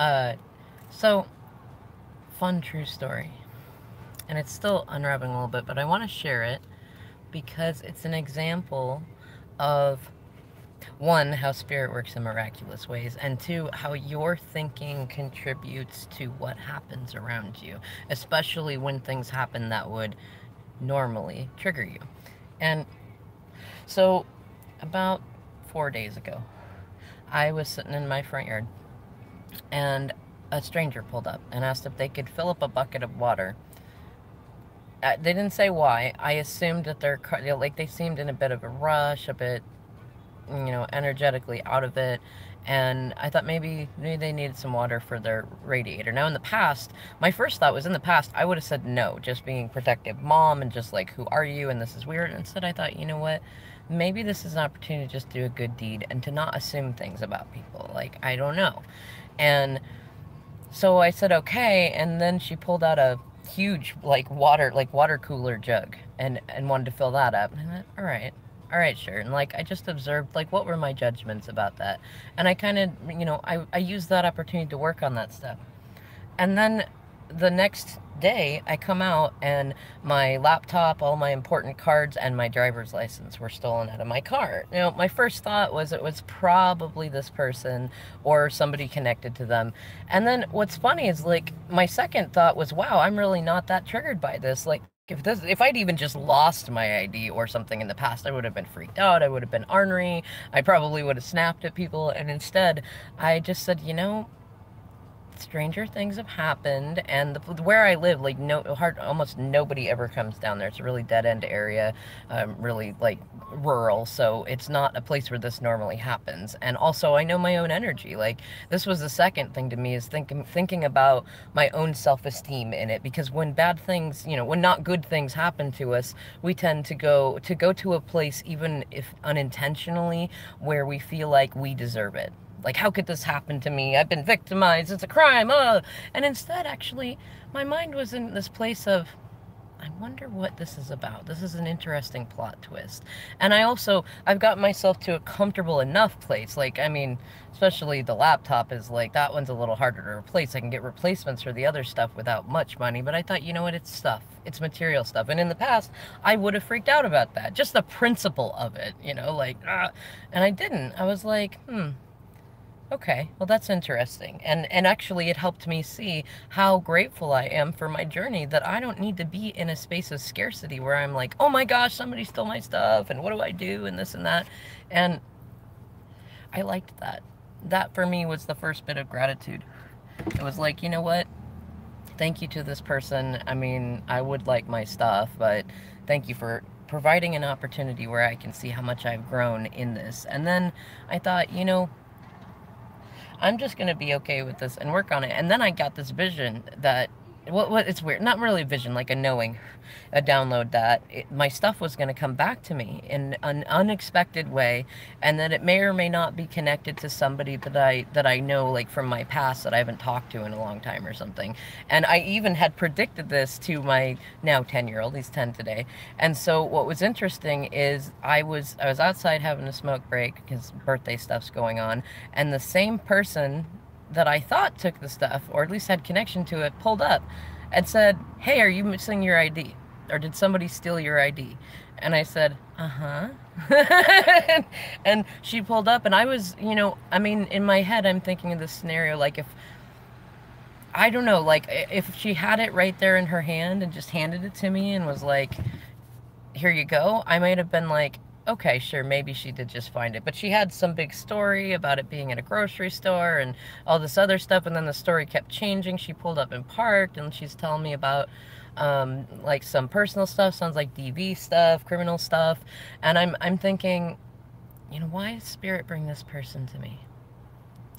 Uh, so, fun true story. And it's still unwrapping a little bit, but I want to share it because it's an example of one, how spirit works in miraculous ways, and two, how your thinking contributes to what happens around you, especially when things happen that would normally trigger you. And so, about 4 days ago, I was sitting in my front yard, and a stranger pulled up and asked if they could fill up a bucket of water. They didn't say why. I assumed that they seemed in a bit of a rush, a bit, energetically out of it. And I thought maybe they needed some water for their radiator. Now, in the past, my first thought was, in the past, I would have said no, just being protective mom and just like, who are you? And this is weird. And instead, I thought, you know what? Maybe this is an opportunity to just do a good deed and to not assume things about people. Like, I don't know. And so I said okay, and then she pulled out a huge water cooler jug and wanted to fill that up. And I went, all right, sure. And like I just observed like what were my judgments about that, and I kind of I used that opportunity to work on that stuff. And then the next day, I come out and my laptop, all my important cards, and my driver's license were stolen out of my car. Now, my first thought was it was probably this person or somebody connected to them. And then what's funny is like my second thought was, wow, I'm really not that triggered by this. Like, if I'd even just lost my ID or something in the past, I would have been freaked out. I would have been ornery. I probably would have snapped at people. And instead, I just said, stranger things have happened, and where I live, like almost nobody ever comes down there. It's a really dead end area, really like rural, so it's not a place where this normally happens. And also, I know my own energy. Like this was the second thing to me is thinking about my own self esteem in it, because when bad things, when not good things happen to us, we tend to go to a place, even if unintentionally, where we feel like we deserve it. Like, how could this happen to me? I've been victimized. It's a crime. And instead, actually, my mind was in this place of, I wonder what this is about. This is an interesting plot twist. And I've got myself to a comfortable enough place. Like, I mean, especially the laptop is like, that one's a little harder to replace. I can get replacements for the other stuff without much money. But I thought, you know what? It's stuff. It's material stuff. And in the past, I would have freaked out about that. Just the principle of it, and I didn't. I was like, okay, well that's interesting. And actually it helped me see how grateful I am for my journey, that I don't need to be in a space of scarcity where I'm like, oh my gosh, somebody stole my stuff and what do I do and this and that. And I liked that. That for me was the first bit of gratitude. It was like, you know what? Thank you to this person. I mean, I would like my stuff, but thank you for providing an opportunity where I can see how much I've grown in this. And then I thought, I'm just going to be okay with this and work on it. And then I got this vision that, what it's weird, not really a vision, like a knowing, a download that my stuff was going to come back to me in an unexpected way, and that it may or may not be connected to somebody that I know, like from my past, that I haven't talked to in a long time or something. And I even had predicted this to my now 10-year-old. He's 10 today. And so what was interesting is I was outside having a smoke break because birthday stuff's going on, and the same person that I thought took the stuff, or at least had connection to it, pulled up and said, hey, are you missing your ID? Or did somebody steal your ID? And I said, uh-huh. and she pulled up, and I was, I mean, in my head, I'm thinking of this scenario, like I don't know, like if she had it right there in her hand and just handed it to me and was like, here you go, I might have been like, okay, sure, maybe she did just find it. But she had some big story about it being at a grocery store and all this other stuff, and then the story kept changing. She pulled up and parked, and she's telling me about like some personal stuff, sounds like DV stuff, criminal stuff. And I'm thinking, why did Spirit bring this person to me?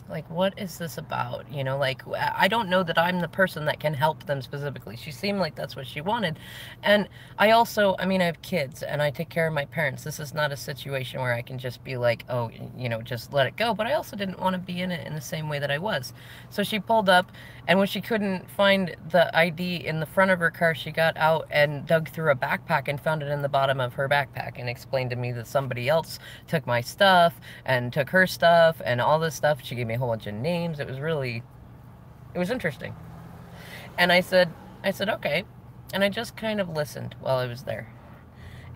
Like, what is this about? Like, I don't know that I'm the person that can help them specifically. She seemed like that's what she wanted. And I have kids and I take care of my parents. This is not a situation where I can just be like, oh, just let it go. But I also didn't want to be in it in the same way that I was. So she pulled up, and when she couldn't find the ID in the front of her car, she got out and dug through a backpack and found it in the bottom of her backpack and explained to me that somebody else took my stuff and took her stuff and all this stuff. She gave me a whole bunch of names. It was really It was interesting. And I said, okay. And I just kind of listened while I was there.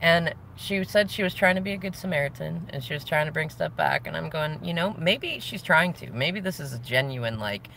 And she said she was trying to be a good Samaritan and she was trying to bring stuff back. And I'm going, you know, maybe she's trying to. Maybe this is a genuine, like,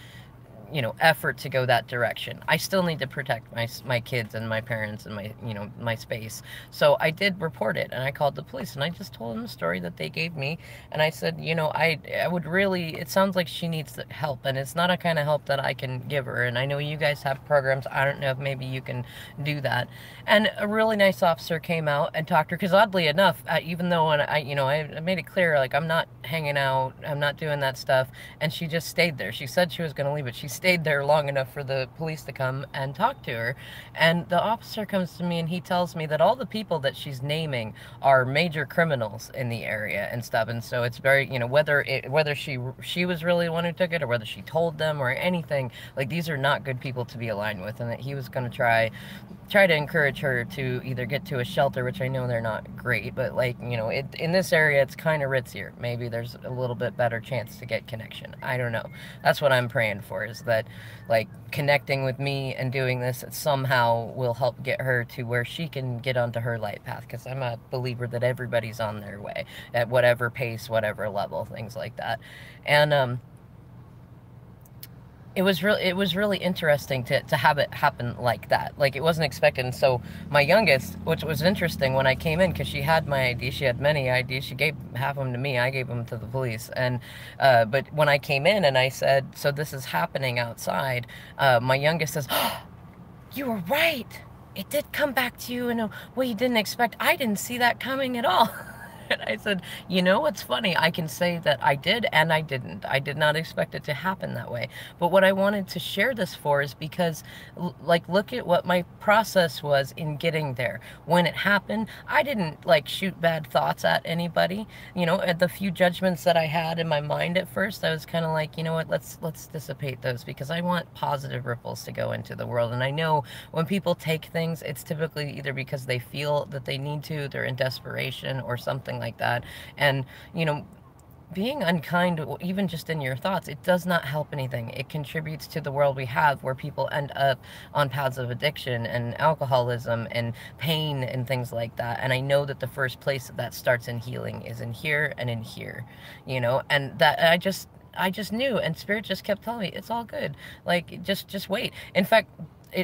you know, effort to go that direction. I still need to protect my kids and my parents and my, you know, my space. So I did report it and I called the police and I just told them the story that they gave me. And I said, you know, I would really, it sounds like she needs help and it's not a kind of help that I can give her. And I know you guys have programs. I don't know if maybe you can do that. And a really nice officer came out and talked to her because oddly enough, even though when I, you know, I made it clear, like, I'm not hanging out, I'm not doing that stuff. And she just stayed there. She said she was going to leave, but she stayed there long enough for the police to come and talk to her. And the officer comes to me and he tells me that all the people that she's naming are major criminals in the area and stuff. And so it's very, you know, whether she was really the one who took it or whether she told them or anything, like, these are not good people to be aligned with, and that he was going to try to encourage her to either get to a shelter, which I know they're not great, but, like, you know, in this area it's kind of ritzier. Maybe there's a little bit better chance to get connection. I don't know. That's what I'm praying for, is that, like, connecting with me and doing this somehow will help get her to where she can get onto her light path, because I'm a believer that everybody's on their way at whatever pace, whatever level, things like that. And it was really interesting to have it happen like that. Like, it wasn't expected. And so my youngest, which was interesting when I came in, because she had my ID, she had many IDs, she gave half of them to me, I gave them to the police. And but when I came in and I said, so this is happening outside, my youngest says, oh, you were right, it did come back to you in a way you didn't expect. I didn't see that coming at all. And I said, you know what's funny? I can say that I did and I didn't. I did not expect it to happen that way. But what I wanted to share this for is because, like, look at what my process was in getting there. When it happened, I didn't, like, shoot bad thoughts at anybody. You know, at the few judgments that I had in my mind at first, I was kind of like, you know what, let's dissipate those, because I want positive ripples to go into the world. And I know when people take things, it's typically either because they feel that they need to, they're in desperation or something like that. And, you know, being unkind, even just in your thoughts, it does not help anything. It contributes to the world we have, where people end up on paths of addiction and alcoholism and pain and things like that. And I know that the first place that starts in healing is in here and in here, you know, and that I just knew, and Spirit just kept telling me, it's all good. Like, just wait. In fact,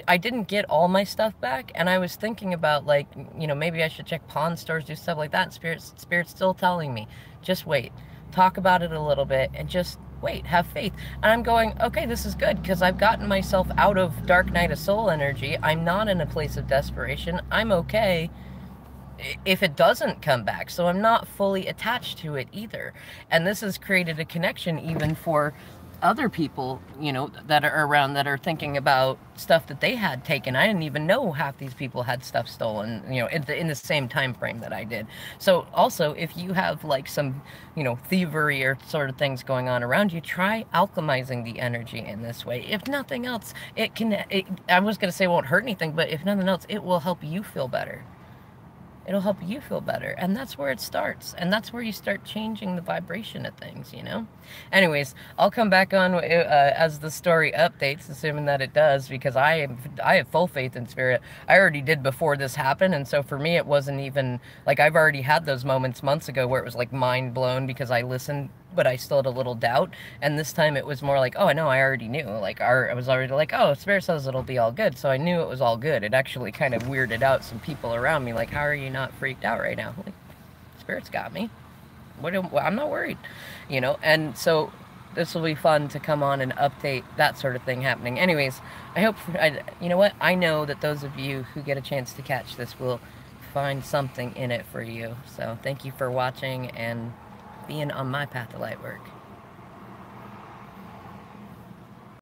I didn't get all my stuff back, and I was thinking about, like, you know, maybe I should check pawn stores, do stuff like that. Spirit's still telling me, just wait. Talk about it a little bit, and just wait. Have faith. And I'm going, okay, this is good, because I've gotten myself out of Dark Night of Soul energy. I'm not in a place of desperation. I'm okay if it doesn't come back. So I'm not fully attached to it either. And this has created a connection even for other people, you know, that are around, that are thinking about stuff that they had taken. I didn't even know half these people had stuff stolen, you know, in the same time frame that I did. So also, if you have, like, some, you know, thievery or sort of things going on around you, try alchemizing the energy in this way. If nothing else, I was going to say it won't hurt anything, but if nothing else, it will help you feel better. It'll help you feel better. And that's where it starts. And that's where you start changing the vibration of things, you know? Anyways, I'll come back on as the story updates, assuming that it does, because I have full faith in Spirit. I already did before this happened, and so for me it wasn't even, like, I've already had those moments months ago where it was, like, mind blown because I listened, but I still had a little doubt. And this time it was more like, oh, no, I already knew. Like, I was already like, oh, Spirit says it'll be all good. So I knew it was all good. It actually kind of weirded out some people around me. Like, how are you not freaked out right now? Like, Spirit's got me. I'm not worried, you know? And so this will be fun to come on and update that sort of thing happening. Anyways, I hope, you know what? I know that those of you who get a chance to catch this will find something in it for you. So thank you for watching and being on my path to light work.